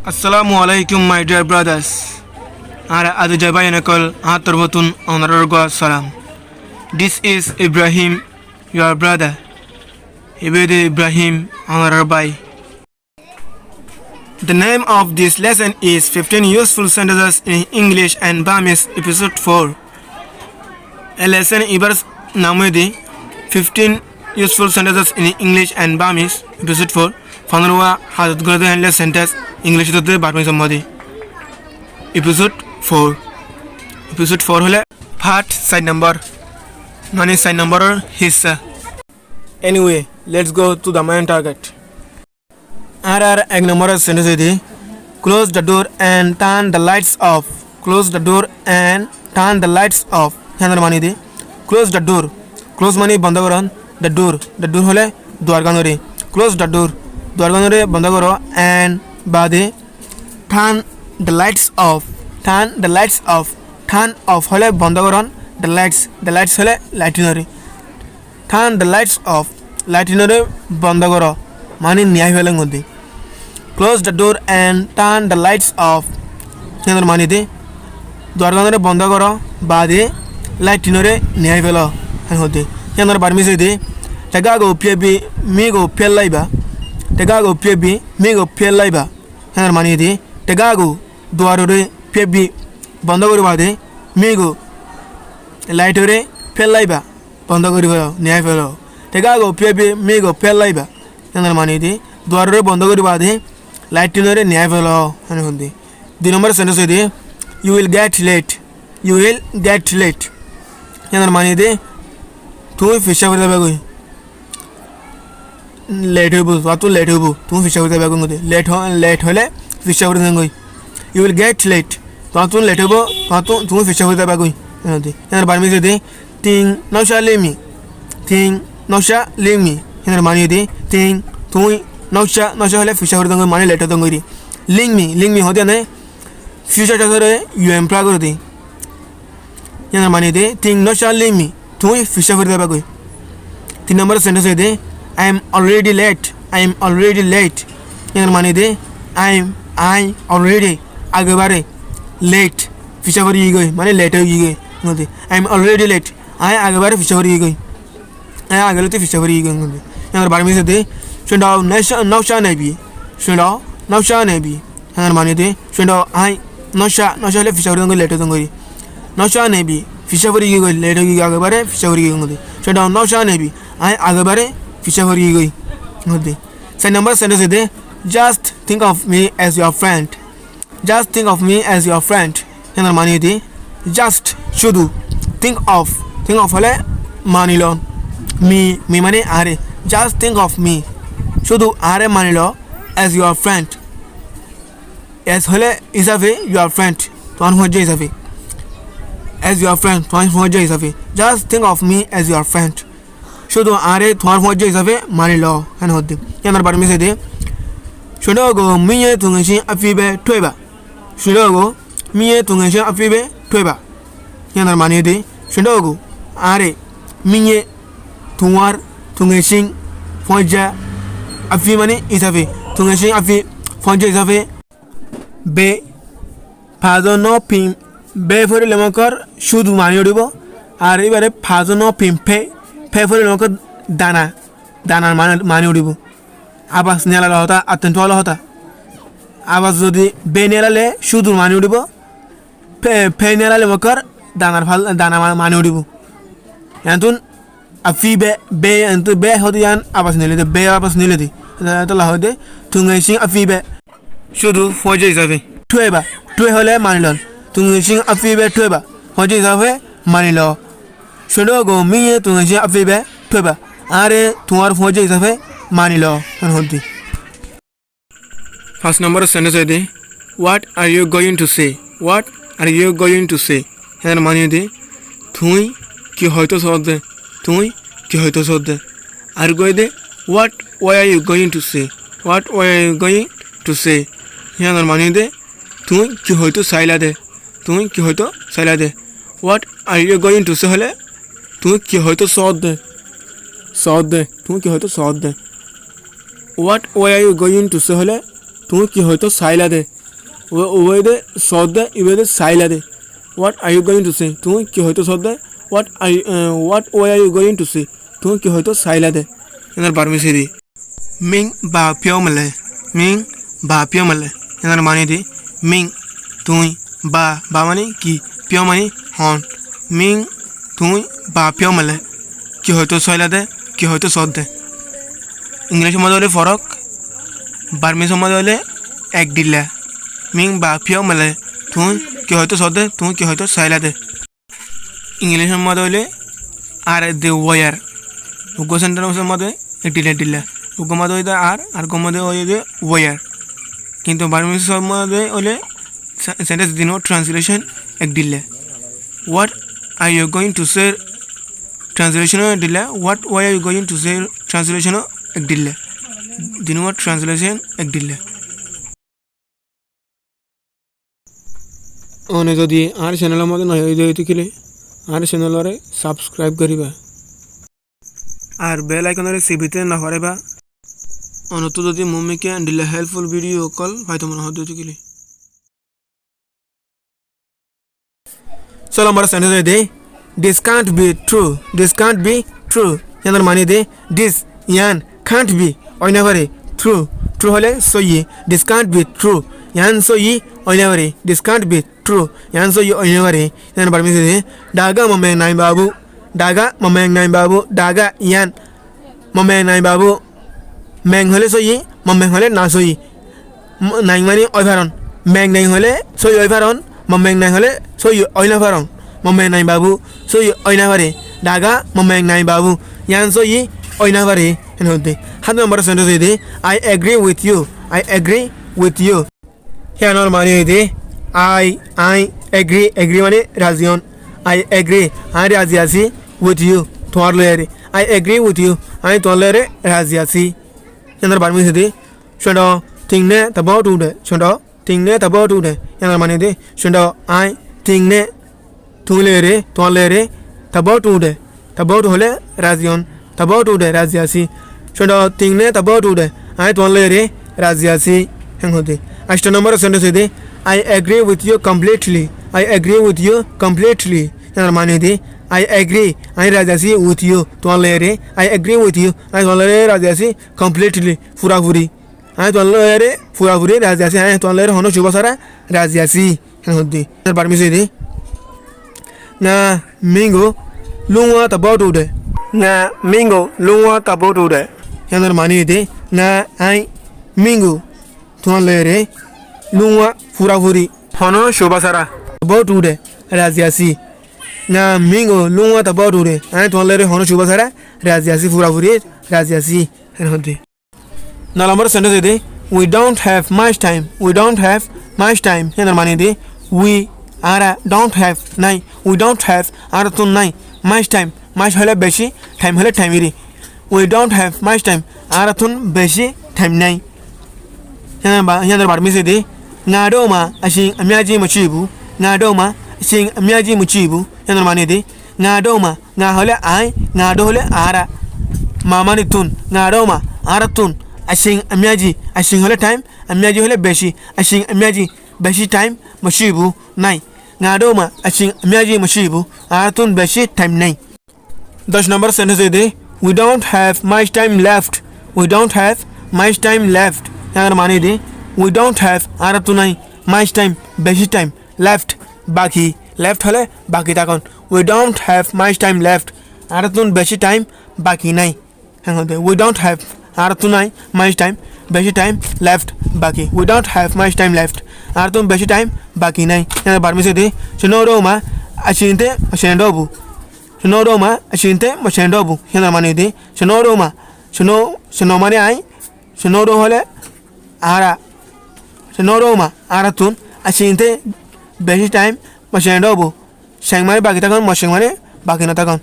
Assalamualaikum, my dear brothers. Ara adu jabai nakal atarbatun onarorgo salam. This is Ibrahim, your brother. Ibede Ibrahim Honorable. The name of this lesson is 15 Useful Sentences in English and Burmese Episode 4. A lesson ibars namudi 15 Useful Sentences in English and Burmese Episode 4. Fanruwa hazat guradu handle sentence English to Burmese modi. Episode 4. Episode 4 hole part side number. Mane side number hissa. Anyway, let's go to the main target. Egg number sentence idi. Close the door and turn the lights off. Close the door and turn the lights off. Handar mani idi. Close the door. Close mani banda koron. The door. The door hole dwar ganori. Close the door. Dwar ganori banda koro and bade turn the lights off. Turn the lights off. Turn off hole banda koron. The lights. The lights hole lightinori. Turn the lights off. Lightinori banda koro. Mani niyai hole ngodi. Close the door and turn the lights off. Handar mani idi. Dwar ganori banda koro bade lightinori niyai hole ngodi. Handar Burmese idi. Tagago piebi migo pielaiba. Tagago piebi migo pielaiba. Handar mani idi. Tagago dwarore piebi banda kori bade migo lightore pielaiba banda kori niyai hole. Tagago piebi migo pielaiba. Handar mani idi. Dwarore banda kori bade lightinore niyai hole ani hondi. The number sentence idi. You will get late. You will get late. Handar mani idi. Tu fisha kori debe goi. Late hobo. Watu late hobo. Tu fisha kori debe goi. Late hole fisha kori debe goi. You will get late. Watu late hobo. Watu tu fisha kori debe goi. Ani. Handar Burmese idi. Ting no sha leave me. Ting no sha leave me. Handar mani idi. Ting tu no sha hole fisha kori debe goi. Mani late hobo goi. Link me hode ne. Future tasore you employ kori di. Handar mani idi. Ting no sha leave me. Tu fisha kori debe goi. The number sentence idi. I am already late. I am already late. Handar mani idi. I already agabare late. Fisha kori goi. Mani late hogi goi. Ngodi. I am already late. I agabare fisha kori goi. I agalute fisha kori goi ngodi. Handar Burmese idi. Shundao no sha nabi. Shundao no sha nabi. Handar mani idi. Shundao I no sha hole fisha kori goi late hogi. No sha nabi. Fisha kori goi late hogi agabare fisha kori goi ngodi. Shundao no sha nabi. I agabare fisha kori goi ngodi. Say number sentence idi. Just think of me as your friend. Just think of me as your friend. Handar mani idi. Just shudu think of hole manilo me mane are. Just think of me shudu are manilo as your friend. As hole isabe your friend. Ton hoje isabe as your friend. Ton hoje isabe. Just think of me as your friend. Shudu are ton hoje isabe manilo han hodde. Handar Burmese idi. Shudogo miye tungashi afibe tweba. Shudogo miye tungashi afibe tweba. Handar mani idi. Shudogo are miye tungar tungashi fonja afi mani isabe. Tungashi afi fonja isabe. Be fazo no pim be fori lemakar shudu mani odibo. Are ibare fazo no pim pe fori lemakar dana mani odibo. আবাস নেলা হতা আতন্ত হল হতা আবাস যদি বে নেলালে শুধু মানি উঠিব ফে নেলালে মকর দানা মানি উঠিব এন্তন আফি বে এন্ত বে হতে যান আবাস নিলে বে আবাস নিলে দি তো লাহতে তুঙ্গাই সিং আফি বে শুধু ফজে হিসাবে টুয়ে হলে মানি লন তুঙ্গাই সিং আফি বে টুয়েবা ফজে হিসাবে মানি ল শুধু গো মিয়ে তুঙ্গাই সিং আফি বে টুয়েবা আরে তোমার ফজে হিসাবে manilo and hodi. First number sentence idi. What are you going to say? What are you going to say? Handar mani idi. Tui ki hoyto sodde. Tui ki hoyto sodde. Are go idi. What are you going to say? What are you going to say? Handar mani idi. Tui ki hoyto saila de. Tui ki hoyto saila de. What are you going to say hole? Tui ki hoyto sodde. Tui ki hoyto sodde. What were you going to say hole? তুমি কি হয়তো সাইলা দে ওয়েদে সদে ইবেদে সাইলাদে what are you going to say তুমি কি হয়তো সদে what way are you going to say তুমি কি হয়তো সাইলাদে এনার বার্মিসে দি মিং বা পিয়মলে মিং বা পিয়মলে এনার মানে দি মিং তুই বা মানে কি পিয় মানে হন মিং তুই বা পিয়মলে কি হয়তো সাইলাদে কি হয়তো সদে ইংলিশের মধ্যে হলে ফরক বার্মিসের মধ্যে হলে এক দিল্লা মিং বা পিয়মলে তুই কি হয়তো সদে তুই কি হয়তো সাইলাদে ইংলিশের মধ্যে হলে আর দে ওয়ার উগ্র সেন্টেন্সের মধ্যে এক দিল্লা উগ্র মধ্যে হইতে আর গম মধ্যে হইতে ওয়ার কিন্তু বার্মিসের মধ্যে হলে সেন্টেন্স দিনো ট্রান্সলেশন এক দিল্লা what are you going to say translation এক দিল্লা what why are you going to say translation এক দিল্লা দিনো ট্রান্সলেশন এক দিল্লা অনে যদি আর চ্যানেলের মধ্যে নয় হইতে কিলে আর চ্যানেলরে সাবস্ক্রাইব করিবা আর বেল আইকনরে সিবিতে না হরাইবা অনত যদি মম্মিকে দিলে হেল্পফুল ভিডিও কল ভাই তোমার হতে কিলে চলো আমরা সেন্টেন্স দে this can't be true this can't be true এর মানে দে দিস ইয়ান কান্ট বি অইনাভারে ট্রু ট্রু হলে সই দিস কান্ট বি ট্রু ইয়ান সই অইনাভারে this can't be true yan so yo inaware yan bar mi se daga mameng nai babu daga mameng nai babu daga yan mameng nai babu meng hole so yi mameng hole na so yi nai mani oivaron meng nai hole so yi oivaron mameng nai hole so yi oinavaron mameng nai babu so yi oinavare daga mameng nai babu yan so yi oinavare en hote hat number sentence de I agree with you I agree with you here nor mani de I agree মানে রাজিয়ন I agree আমি রাজি আছি with you তোমার লয়ারে I agree with you আমি তোমার লয়ারে রাজি আছি এনার বার্মি সাথে শুনো ঠিক নে তাবাও টুডে শুনো ঠিক নে তাবাও টুডে এনার মানে দে শুনো I ঠিক নে তুমি লয়ারে তোমার লয়ারে তাবাও টুডে তাবাও হলে রাজিয়ন তাবাও টুডে রাজি আছি শুনো ঠিক নে তাবাও টুডে আমি তোমার লয়ারে রাজি আছি হ্যাঁ হতে 8 নম্বর সেন্টেন্স দে I agree with you completely. I agree with you completely. यार माने दे I agree. I राजासी with you. तो ले I agree with you. I तो ले राजासी completely. पूरा पूरी. I तो ले पूरा पूरी राजासी. I तो ले होनो शुभ सारा राजासी. यार होती. यार बार में से दे ना mingo लूँगा तब उड़े ना mingo लूँगा तब उड़े यार माने दे ना I mingo तो ले লুঙ্গা ফুরাফুরি হন শোভাসারা বহুত উড়ে রাজিয়াসি না মিঙ্গো লুঙ্গা তা বহুত উড়ে আমি তোমার লেরে হন শোভাসারা রাজিয়াসি ফুরাফুরি রাজিয়াসি হতে না নম্বর সেন্টেন্স দে we don't have much time we don't have much time এর মানে দে উই আরা ডোন্ট হ্যাভ নাই উই ডোন্ট হ্যাভ আর তো নাই মাচ টাইম মাচ হলে বেশি টাইম হলে টাইমেরই we don't have much time আর তো বেশি টাইম নাই bar mi se de ngado ma ashin amyaji muchibu ngado ma ashin amyaji muchibu yana mane de ngado ma nga hole ai ngado hole ara mama ni tun ngado ma ara tun ashin ashin hole time amyaji hole beshi ashin amyaji beshi time muchibu nai ngado ma ashin amyaji muchibu ara tun beshi time nai 10 number sentence de we don't have much time left we don't have much time left यार माने दे we don't have आरा तो नहीं much time बेशी time left बाकी left हले बाकी ताकन we don't have much time left आरा तो बेशी time बाकी नहीं हाँ दे we don't have आरा तो नहीं much time बेशी time left बाकी we don't have much time left आरा तो बेशी time बाकी नहीं यार बार में से दे सुनो रोमा अशिंते अशेंडोबु सुनो रोमा अशिंते अशेंडोबु यार माने दे सुनो रोमा सुनो माने आई सुनो रो हले आरा Roma aratun asinte beshi time mashendobu shengmane baki takon mashengmane baki na takon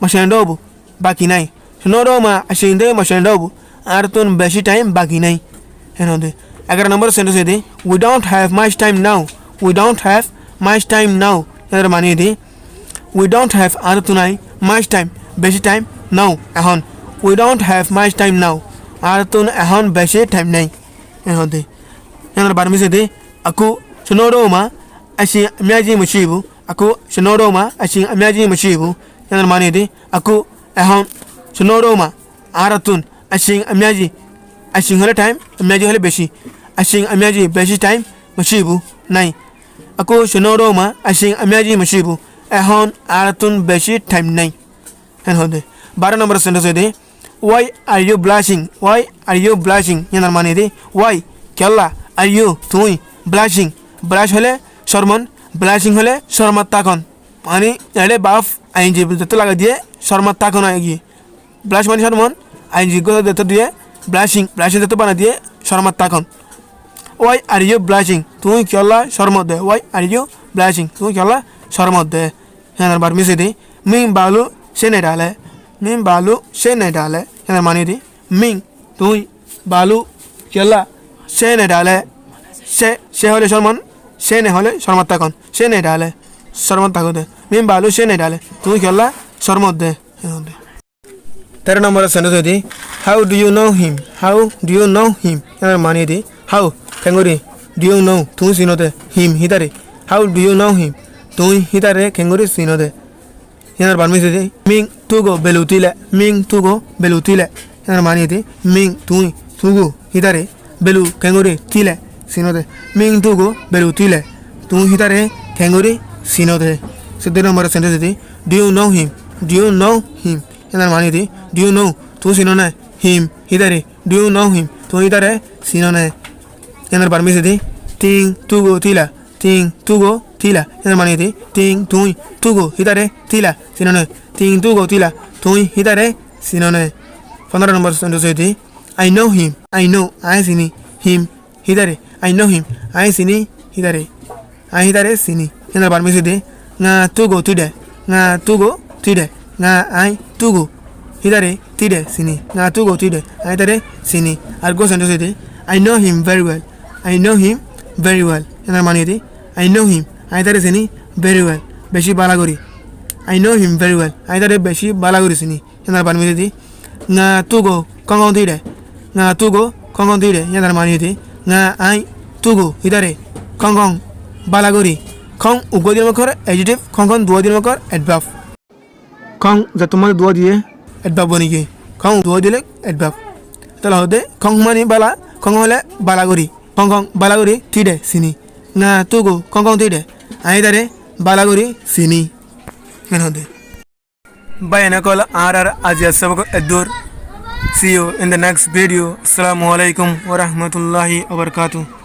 mashendobu baki nai Roma asinte mashendobu aratun beshi time baki nai henode agar number sentence de we don't have much time now we don't have much time now এর মানে de we don't have aratunai much time beshi time now ehon we don't have much time now aratun ehon beshi time nai henode यार बार में से दे aku sonoroma asing amyaji mushibu aku sonoroma asing amyaji mushibu yana mani di aku ehon sonoroma aratun asing amyaji asing hole time amyaji hole beshi asing amyaji beshi time mushibu nai aku sonoroma asing amyaji mushibu ehon aratun beshi time nai en hode 12 number sentence de why are you blushing yana mani di why kyalla are you tui blushing blush hole শর্মন blushing হলে শর্মার তাকন মানে এলে বাফ ING যত লাগা দিয়ে শর্মার তাকন আয় গিয়ে ব্লাশ মানে শর্মন আইনজি গো যত দিয়ে ব্লাশিং যত বানা দিয়ে শর্মার তাকন ওয়াই আর ইউ ব্লাশিং তুই কিয়লা শর্মত দে ওয়াই আর ইউ ব্লাশিং তুই কিয়লা শর্মত দে হ্যাঁ বারমিসে দি মিং বালু সে নে ডালে হ্যাঁ মানে দি মিং তুই বালু কিয়লা সে নে ডালে সে হলে শর্মন সে নে হলে শর্মার তাকন সে নে ডালে শর্মার তাকন দে মিম বালু সে নে ডালে তুমি খেলা শর্মত দে 13 নম্বর সেন্টেন্স দি how do you know him এর মানে দি হাউ কেঙ্গুরি ডু ইউ নো তুমি চিনো দে হিম হিতারে how do you know him তুমি হিতারে কেঙ্গুরি চিনো দে এর বারমিসে দি মিং তুগো বেলুতিলে এর মানে দি মিং তুগো হিতারে বেলু কেঙ্গুরি তিলে sinode ming tugo belutile tu hitare kenguri sinode 17 number sentence di do you know him enar mani di do you know tu sinone him hitare do you know him tu hitare sinone enar permise di ting tugo tila enar mani di ting tugo hitare tila sinone ting tugo tila tu hitare sinone 15 number sentence di I know I sini him hitare I know him I sini hitare sini enar permise di nga tugo tide nga I tugo hitare tide sini nga tugo tide I hitare sini R go sentence di I know him very well enar মানে di I know him I hitare sini very well বেশি বালাগরি I know him very well I hitare বেশি বালাগরি sini enar permise di nga tugo kongong tide enar মানে di nga I tugo hitare kongkong balagori kong ugo dir makor adjective kongkong duo dir makor adverb kong jatumane duo diye adverb bani ge kong duo dile adverb tala hode kong mani bala kong hole balagori kongkong balagori tide sini nga tugo kongkong tide ai hitare balagori sini men hode bayana kol arar ajiya sabak adur see you in the next video assalamualaikum warahmatullahi wabarakatuh